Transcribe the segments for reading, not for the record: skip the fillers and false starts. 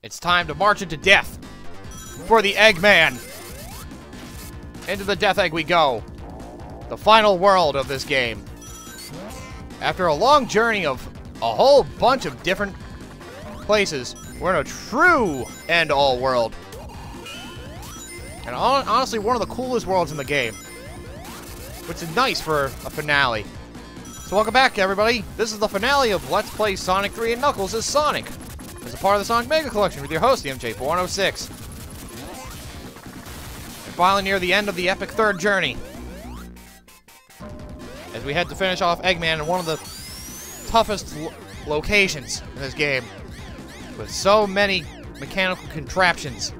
It's time to march into death for the Eggman. Into the Death Egg we go. The final world of this game. After a long journey of a whole bunch of different places, we're in a true end-all world. And honestly, one of the coolest worlds in the game. Which is nice for a finale. So welcome back, everybody. This is the finale of Let's Play Sonic 3 and Knuckles as Sonic. As a part of the Sonic Mega Collection with your host, the MJ406. And finally near the end of the epic third journey. As we head to finish off Eggman in one of the toughest locations in this game. With so many mechanical contraptions.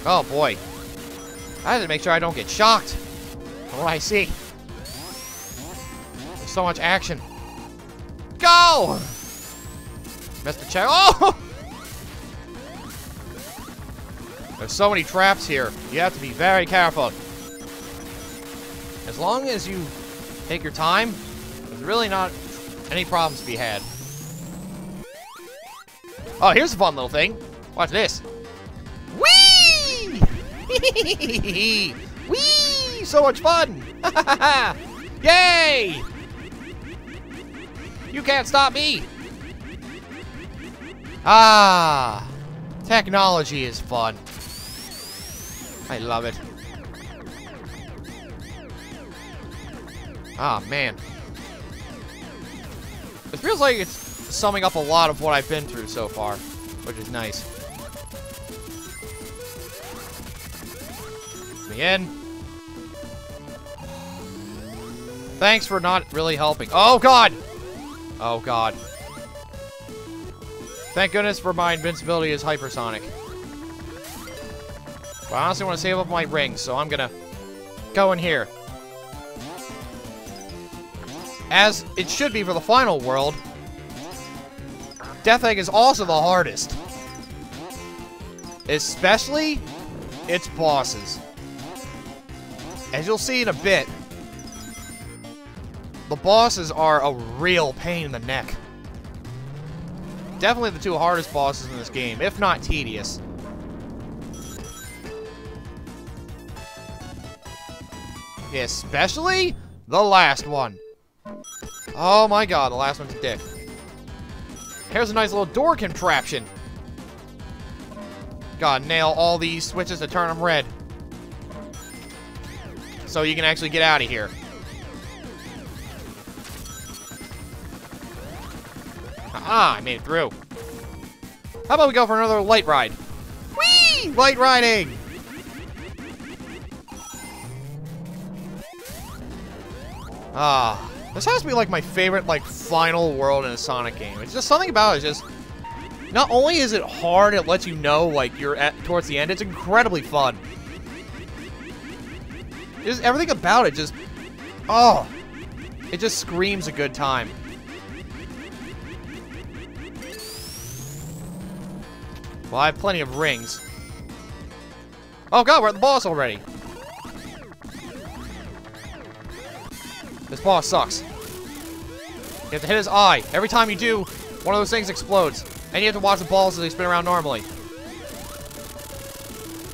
Oh boy. I have to make sure I don't get shocked from what I see. There's so much action. Go! Missed the check. Oh! There's so many traps here. You have to be very careful. As long as you take your time, there's really not any problems to be had. Oh, here's a fun little thing. Watch this. Whee! Whee! So much fun! Yay! You can't stop me! Ah! Technology is fun. I love it. Ah, man. It feels like it's summing up a lot of what I've been through so far, which is nice. Me in. Thanks for not really helping. Oh, God! Oh, God. Thank goodness for my invincibility as hypersonic. But I honestly want to save up my rings, so I'm gonna go in here. As it should be for the final world, Death Egg is also the hardest. Especially its bosses. As you'll see in a bit, the bosses are a real pain in the neck. Definitely the two hardest bosses in this game, if not tedious. Especially the last one. Oh my god, the last one's a dick. Here's a nice little door contraption. Gotta nail all these switches to turn them red. So you can actually get out of here. Ah, I made it through. How about we go for another light ride? Whee! Light riding! Ah, this has to be like my favorite like final world in a Sonic game. It's just something about it. It's just not only is it hard, it lets you know like you're towards the end. It's incredibly fun. Just everything about it just, oh, it just screams a good time. Well, I have plenty of rings. Oh god, we're at the boss already. This boss sucks. You have to hit his eye. Every time you do, one of those things explodes. And you have to watch the balls as they spin around normally.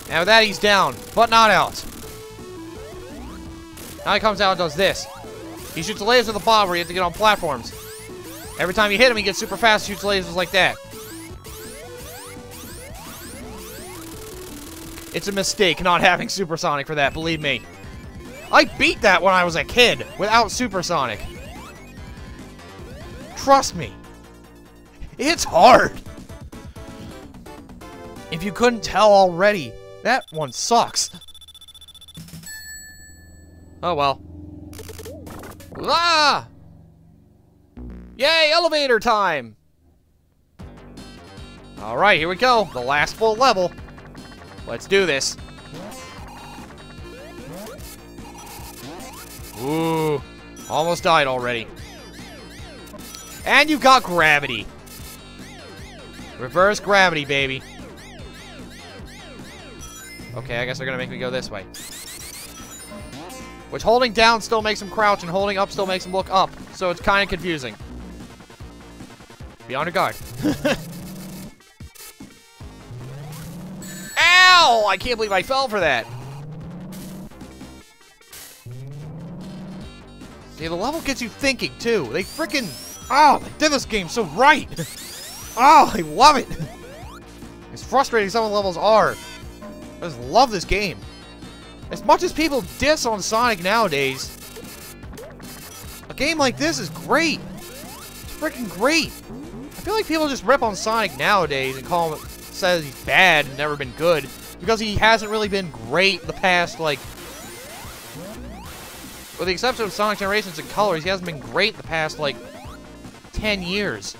And with that, he's down, but not out. Now he comes out and does this. He shoots lasers at the bottom where you have to get on platforms. Every time you hit him, he gets super fast, shoots lasers like that. It's a mistake not having Supersonic for that, believe me. I beat that when I was a kid, without Supersonic. Trust me. It's hard. If you couldn't tell already, that one sucks. Oh well. Ah! Yay, elevator time! Alright, here we go. The last full level. Let's do this. Ooh. Almost died already. And you've got gravity. Reverse gravity, baby. Okay, I guess they're gonna make me go this way. Which holding down still makes him crouch, and holding up still makes him look up. So it's kind of confusing. Be on your guard. Ow! I can't believe I fell for that. See, the level gets you thinking, too. They freaking... Oh, they did this game so right. Oh, I love it. As frustrating some of the levels are, I just love this game. As much as people diss on Sonic nowadays, a game like this is great. It's freaking great. I feel like people just rip on Sonic nowadays and call him, says he's bad and never been good, because he hasn't really been great the past, like, with the exception of Sonic Generations and Colors, he hasn't been great the past, like, 10 years.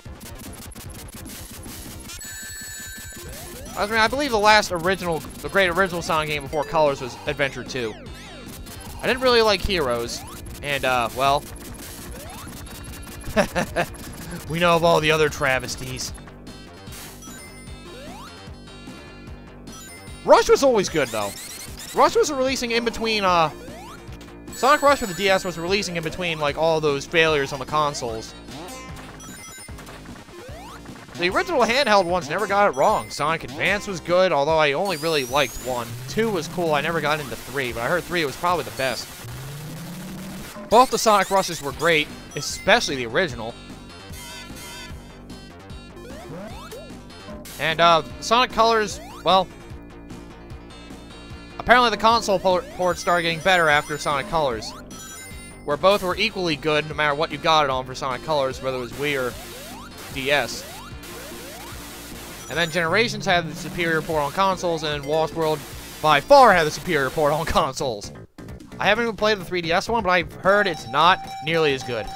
I mean, I believe the great original Sonic game before Colors was Adventure 2. I didn't really like Heroes, and, well, we know of all the other travesties. Rush was always good, though. Rush was releasing in between, Sonic Rush for the DS was releasing in between, like, all those failures on the consoles. The original handheld ones never got it wrong. Sonic Advance was good, although I only really liked 1. 2 was cool, I never got into 3, but I heard 3 was probably the best. Both the Sonic Rushes were great, especially the original. And, Sonic Colors, well, apparently the console ports started getting better after Sonic Colors, where both were equally good no matter what you got it on for Sonic Colors, whether it was Wii or DS. And then Generations had the superior port on consoles, and Lost World by far had the superior port on consoles. I haven't even played the 3DS one, but I've heard it's not nearly as good.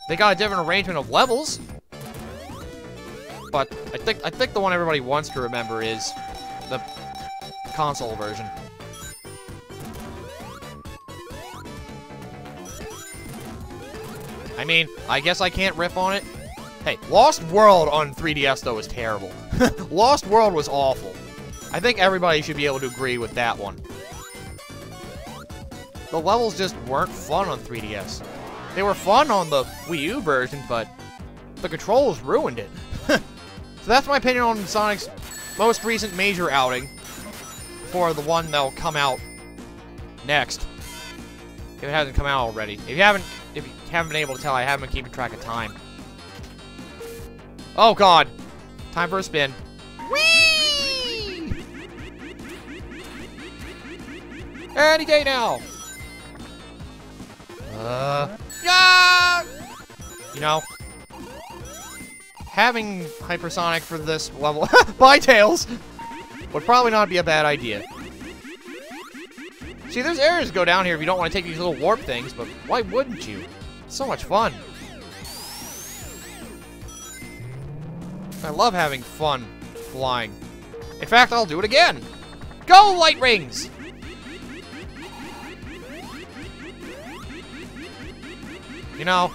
They got a different arrangement of levels, but I think the one everybody wants to remember is the console version. I mean, I guess I can't rip on it. Hey, Lost World on 3DS, though, was terrible. Lost World was awful. I think everybody should be able to agree with that one. The levels just weren't fun on 3DS. They were fun on the Wii U version, but the controls ruined it. So that's my opinion on Sonic's most recent major outing for the one that'll come out next. If it hasn't come out already. If you haven't been able to tell, I haven't been keeping track of time. Oh god. Time for a spin. Whee! Any day now. Yeah! You know, having Hypersonic for this level, bye Tails, would probably not be a bad idea. See, there's areas to go down here if you don't want to take these little warp things, but why wouldn't you? It's so much fun. I love having fun flying. In fact, I'll do it again. Go, Light Rings! You know,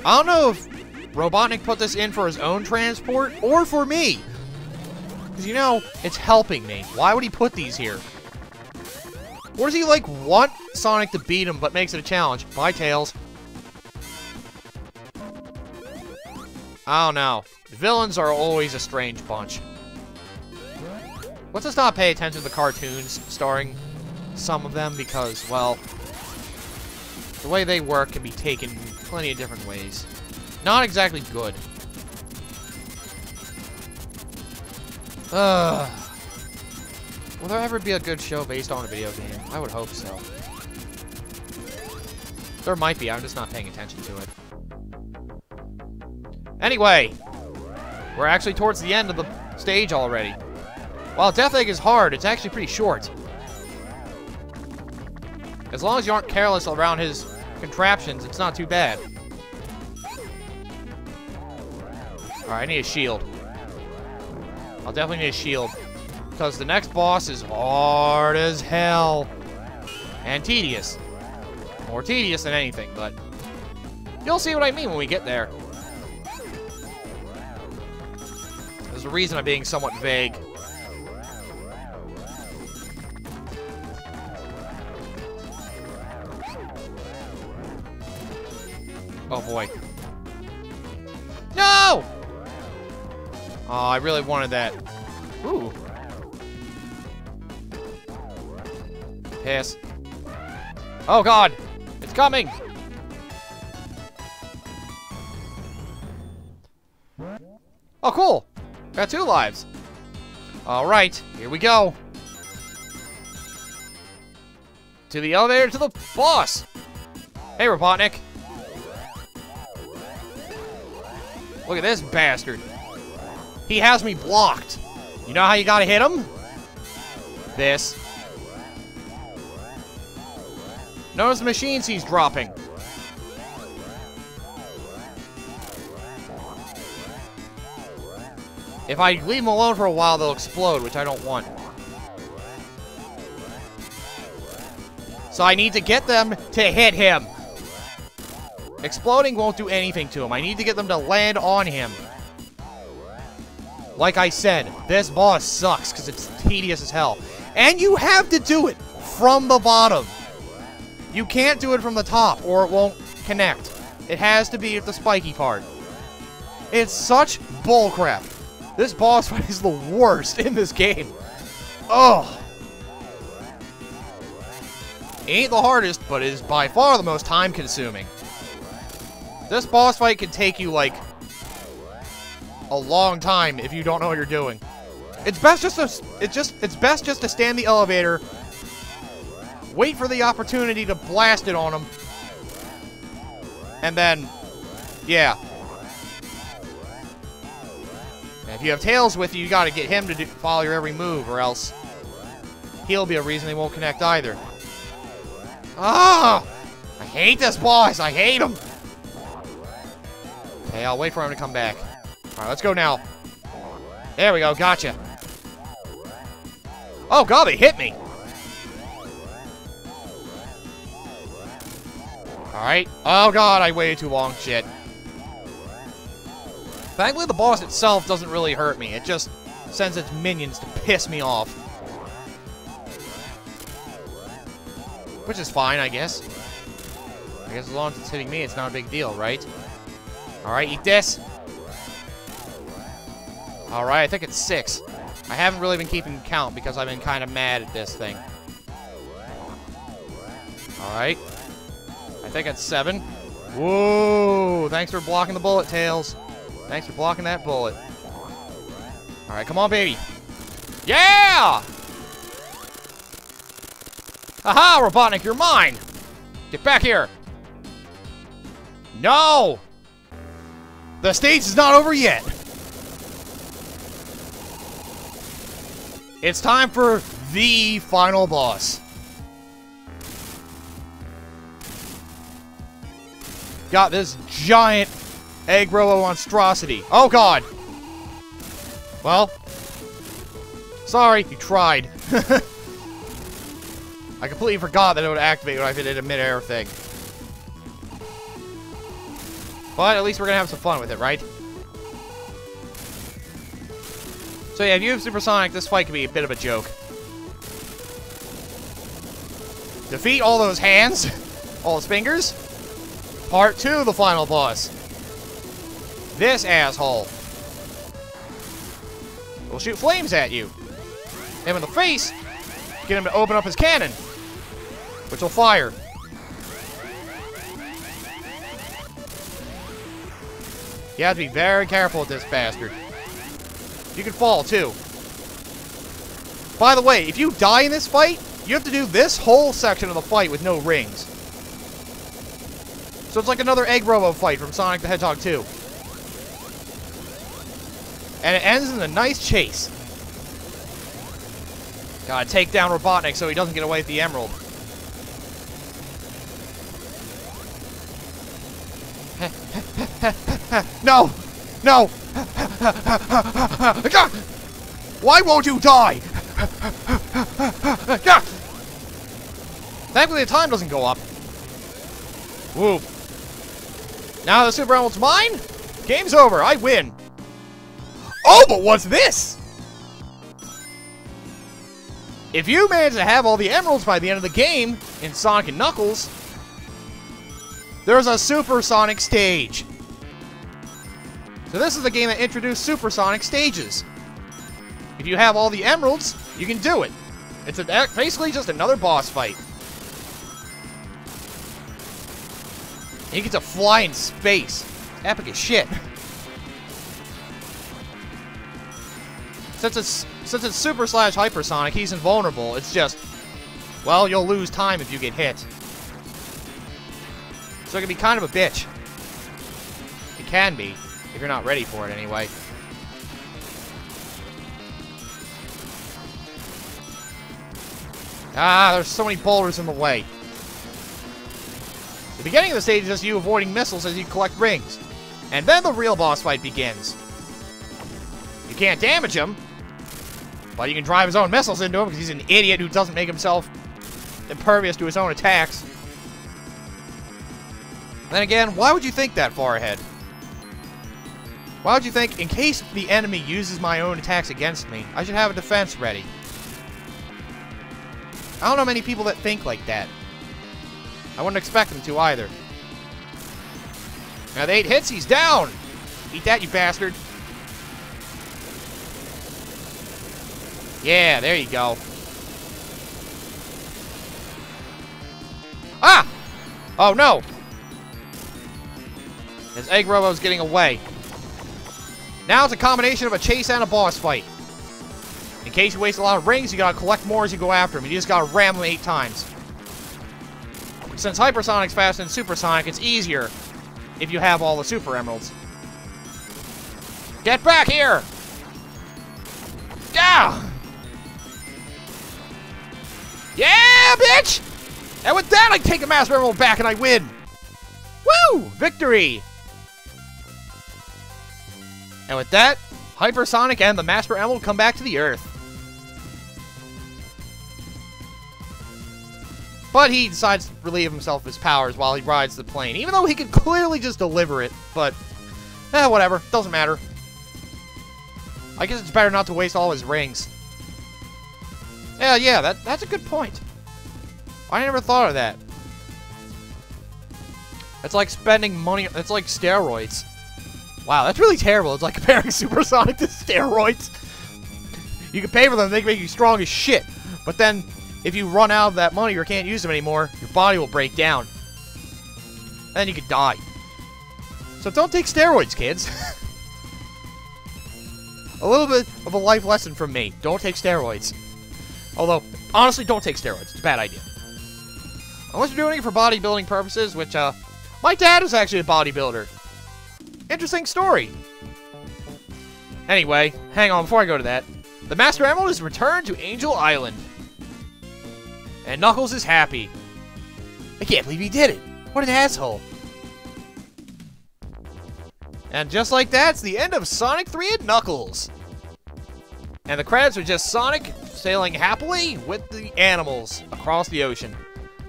I don't know if Robotnik put this in for his own transport or for me. Because, you know, it's helping me. Why would he put these here? Or does he, like, want Sonic to beat him but makes it a challenge? Bye, Tails. I don't know. Villains are always a strange bunch. Let's just not pay attention to the cartoons starring some of them because, well, the way they work can be taken plenty of different ways. Not exactly good. Will there ever be a good show based on a video game? I would hope so. There might be, I'm just not paying attention to it. Anyway, we're actually towards the end of the stage already. While Death Egg is hard, it's actually pretty short. As long as you aren't careless around his contraptions, it's not too bad. Alright, I need a shield. I'll definitely need a shield. Because the next boss is hard as hell. And tedious. More tedious than anything, but you'll see what I mean when we get there. There's a reason I'm being somewhat vague. Oh boy. No! Oh, I really wanted that. Ooh. Piss. Oh god! It's coming! Oh, cool! Got 2 lives. Alright, here we go. To the elevator to the boss! Hey, Robotnik. Look at this bastard. He has me blocked. You know how you gotta hit him? This. Notice the machines he's dropping. If I leave them alone for a while, they'll explode, which I don't want. So I need to get them to hit him. Exploding won't do anything to him. I need to get them to land on him. Like I said, this boss sucks because it's tedious as hell. And you have to do it from the bottom. You can't do it from the top or it won't connect. It has to be at the spiky part. It's such bullcrap. This boss fight is the worst in this game. Oh. It ain't the hardest, but it is by far the most time-consuming. This boss fight can take you, like, a long time if you don't know what you're doing. It's best just to stand in the elevator, wait for the opportunity to blast it on him, and then, yeah. And if you have Tails with you, you gotta get him to follow your every move, or else he'll be a reason they won't connect either. Ah! I hate this boss! I hate him! Okay, I'll wait for him to come back. Alright, let's go now. There we go, gotcha. Oh god, they hit me! Alright. Oh god, I waited too long. Shit. Thankfully, the boss itself doesn't really hurt me. It just sends its minions to piss me off. Which is fine, I guess. I guess as long as it's hitting me, it's not a big deal, right? Alright, eat this. Alright, I think it's 6. I haven't really been keeping count because I've been kind of mad at this thing. Alright. I think it's 7. Whoa! Thanks for blocking the bullet, Tails. Thanks for blocking that bullet. Alright, come on, baby. Yeah! Haha, Robotnik, you're mine! Get back here! No! The stage is not over yet! It's time for the final boss. Got this giant egg robo monstrosity. Oh god! Well, sorry, you tried. I completely forgot that it would activate when I did a mid-air thing. But at least we're gonna have some fun with it, right? So yeah, if you have Supersonic, this fight can be a bit of a joke. Defeat all those hands, all those fingers. Part 2, the final boss. This asshole will shoot flames at you. Him in the face, get him to open up his cannon, which will fire. You have to be very careful with this bastard. You can fall, too. By the way, if you die in this fight, you have to do this whole section of the fight with no rings. So it's like another Egg Robo fight from Sonic the Hedgehog 2. And it ends in a nice chase. Gotta take down Robotnik so he doesn't get away with the emerald. No! No! Why won't you die? Thankfully the time doesn't go up. Whoop. Now the Super Emerald's mine? Game's over, I win. Oh, but what's this? If you manage to have all the emeralds by the end of the game in Sonic & Knuckles, there's a Super Sonic stage. So this is the game that introduced Supersonic stages. If you have all the emeralds, you can do it. It's basically just another boss fight. And you get to fly in space. Epic as shit. Since it's super slash hypersonic, he's invulnerable. It's just, well, you'll lose time if you get hit. So it can be kind of a bitch. It can be, if you're not ready for it anyway. Ah, there's so many boulders in the way. The beginning of the stage is just you avoiding missiles as you collect rings. And then the real boss fight begins. You can't damage him, but you can drive his own missiles into him because he's an idiot who doesn't make himself impervious to his own attacks. Then again, why would you think that far ahead? Why would you think, in case the enemy uses my own attacks against me, I should have a defense ready? I don't know many people that think like that. I wouldn't expect them to either. Now, with 8 hits, he's down! Eat that, you bastard. Yeah, there you go. Ah! Oh, no! His egg robo's getting away. Now it's a combination of a chase and a boss fight. In case you waste a lot of rings, you gotta collect more as you go after him. You just gotta ram them 8 times. Since Hypersonic's faster than Supersonic, it's easier if you have all the Super Emeralds. Get back here! Yeah! Yeah, bitch! And with that, I take the Master Emerald back and I win! Woo! Victory! And with that, Hypersonic and the Master Emerald come back to the Earth. But he decides to relieve himself of his powers while he rides the plane, even though he could clearly just deliver it, but whatever, doesn't matter. I guess it's better not to waste all his rings. Yeah, that's a good point. I never thought of that. It's like spending money, it's like steroids. Wow, that's really terrible. It's like comparing Supersonic to steroids. You can pay for them, they can make you strong as shit. But then, if you run out of that money or can't use them anymore, your body will break down. Then you could die. So don't take steroids, kids. A little bit of a life lesson from me. Don't take steroids. Although, honestly, don't take steroids. It's a bad idea. Unless you're doing it for bodybuilding purposes, which, my dad is actually a bodybuilder. Interesting story. Anyway, hang on, before I go to that. The Master Emerald is returned to Angel Island. And Knuckles is happy. I can't believe he did it. What an asshole. And just like that, it's the end of Sonic 3 and Knuckles. And the credits are just Sonic sailing happily with the animals across the ocean.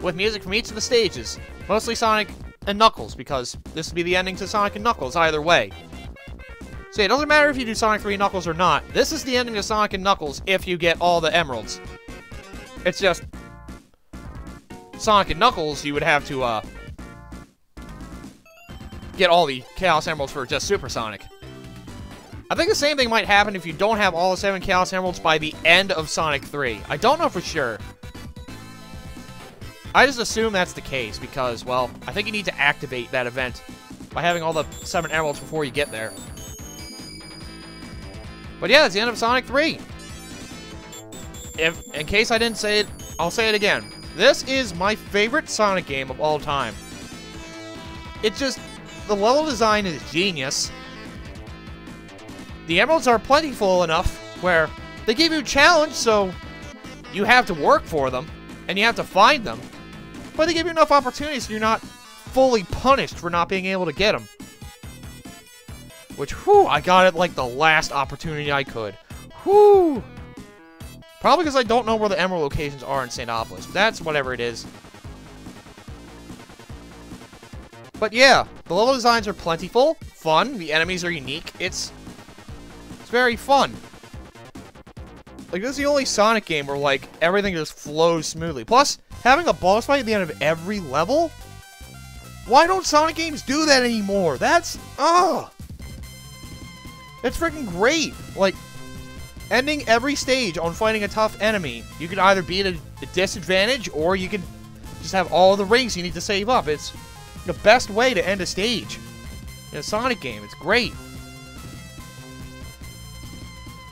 With music from each of the stages. Mostly Sonic and Knuckles, because this would be the ending to Sonic and Knuckles either way. So it doesn't matter if you do Sonic 3 and Knuckles or not. This is the ending to Sonic and Knuckles if you get all the emeralds. It's just Sonic and Knuckles, you would have to get all the Chaos Emeralds for just Supersonic. I think the same thing might happen if you don't have all the 7 Chaos Emeralds by the end of Sonic 3. I don't know for sure. I just assume that's the case because, well, I think you need to activate that event by having all the 7 emeralds before you get there. But yeah, that's the end of Sonic 3. In case I didn't say it, I'll say it again. This is my favorite Sonic game of all time. It's just, the level design is genius. The emeralds are plentiful enough where they give you a challenge, so you have to work for them, and you have to find them. But they give you enough opportunities so you're not fully punished for not being able to get them. Which, whew, I got it like the last opportunity I could. Whew! Probably because I don't know where the emerald locations are in Sandopolis. That's whatever it is. But yeah, the level designs are plentiful, fun, the enemies are unique. It's very fun. Like, this is the only Sonic game where, like, everything just flows smoothly. Plus, having a boss fight at the end of every level? Why don't Sonic games do that anymore? That's, ugh! It's freaking great. Like, ending every stage on fighting a tough enemy. You can either be at a disadvantage, or you can just have all the rings you need to save up. It's the best way to end a stage in a Sonic game. It's great.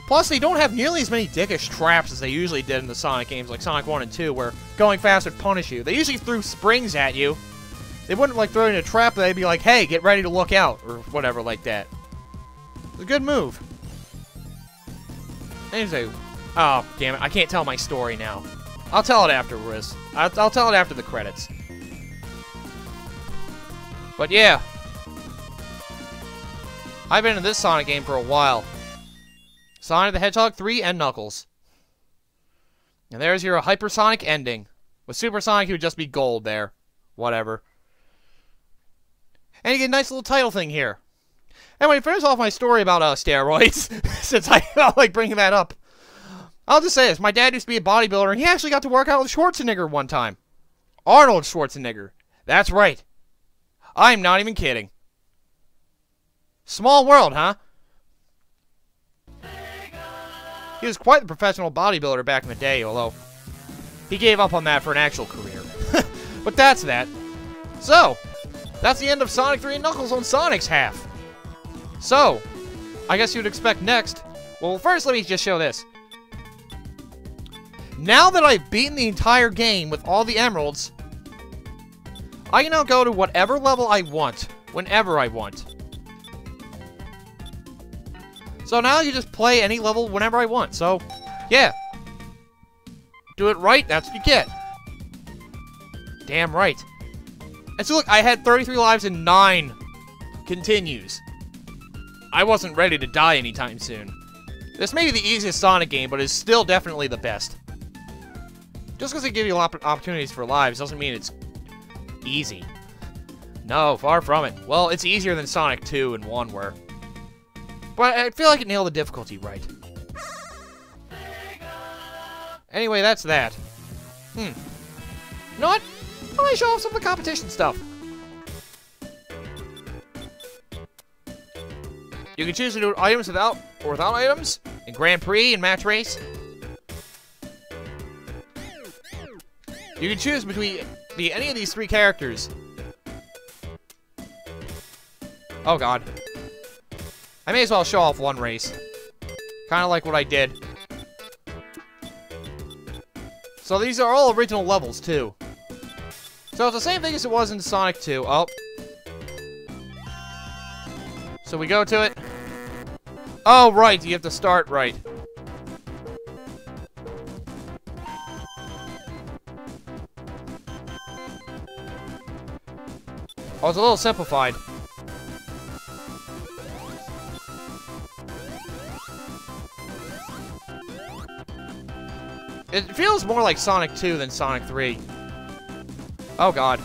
Plus, they don't have nearly as many dickish traps as they usually did in the Sonic games, like Sonic 1 and 2, where going fast would punish you. They usually threw springs at you. They wouldn't, like, throw you in a trap, but they'd be like, hey, get ready to look out, or whatever like that. It's a good move. Anyway, oh, damn it, I can't tell my story now. I'll tell it afterwards. I'll tell it after the credits. But yeah. I've been in this Sonic game for a while. Sonic the Hedgehog 3 and Knuckles. And there's your hypersonic ending. With Supersonic, he would just be gold there. Whatever. And you get a nice little title thing here. Anyway, to finish off my story about steroids, since I felt like bringing that up, I'll just say this. My dad used to be a bodybuilder, and he actually got to work out with Schwarzenegger one time. Arnold Schwarzenegger. That's right. I'm not even kidding. Small world, huh? He was quite the professional bodybuilder back in the day, although he gave up on that for an actual career. But that's that. So, that's the end of Sonic 3 and Knuckles on Sonic's half. So, I guess you'd expect next. Well, first let me just show this. Now that I've beaten the entire game with all the emeralds, I can now go to whatever level I want, whenever I want. So now you just play any level whenever I want. So, yeah. Do it right, that's what you get. Damn right. And so look, I had 33 lives and 9 continues. I wasn't ready to die anytime soon. This may be the easiest Sonic game, but it's still definitely the best. Just because they give you a lot of opportunities for lives doesn't mean it's easy. No, far from it. Well, it's easier than Sonic 2 and 1 were. But I feel like it nailed the difficulty right. Anyway, that's that. You know what? Why don't I show off some of the competition stuff? You can choose to do items without or without items in Grand Prix and Match Race. You can choose between any of these 3 characters. Oh god. I may as well show off one race. Kind of like what I did. So these are all original levels, too. So it's the same thing as it was in Sonic 2. Oh. So we go to it. Oh, right. You have to start right. Oh, it's a little simplified. It feels more like Sonic 2 than Sonic 3. Oh god.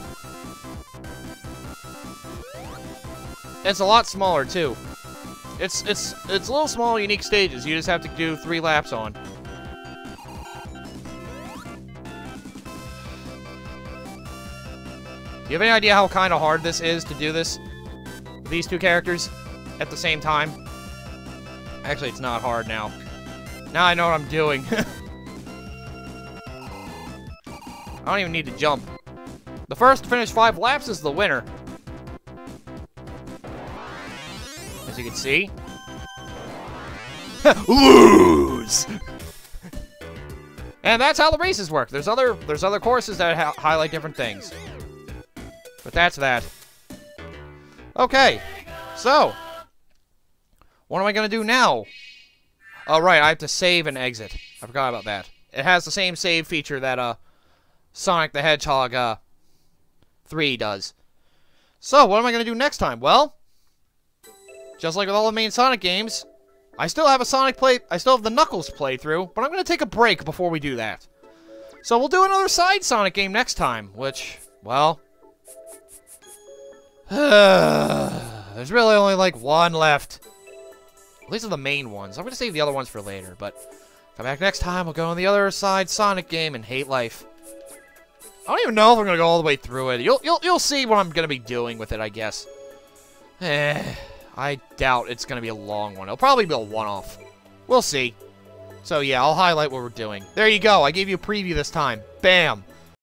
It's a lot smaller too. It's a little small, unique stages. You just have to do 3 laps on. Do you have any idea how kind of hard this is to do this? With these 2 characters at the same time? Actually, it's not hard now. Now I know what I'm doing. I don't even need to jump. The first to finish 5 laps is the winner. As you can see. Lose! And that's how the races work. There's other courses that highlight different things. But that's that. Okay. So. What am I going to do now? Oh, right. I have to save and exit. I forgot about that. It has the same save feature that, Sonic the Hedgehog, 3 does. So, what am I going to do next time? Well, just like with all the main Sonic games, I still have I still have the Knuckles playthrough, but I'm going to take a break before we do that. So, we'll do another side Sonic game next time, which, well, there's really only like 1 left. These are the main ones. I'm going to save the other ones for later, but come back next time, we'll go on the other side Sonic game and hate life. I don't even know if I'm gonna go all the way through it. You'll see what I'm gonna be doing with it, I guess. I doubt it's going to be a long one. It'll probably be a one-off. We'll see. So yeah, I'll highlight what we're doing. There you go. I gave you a preview this time. Bam.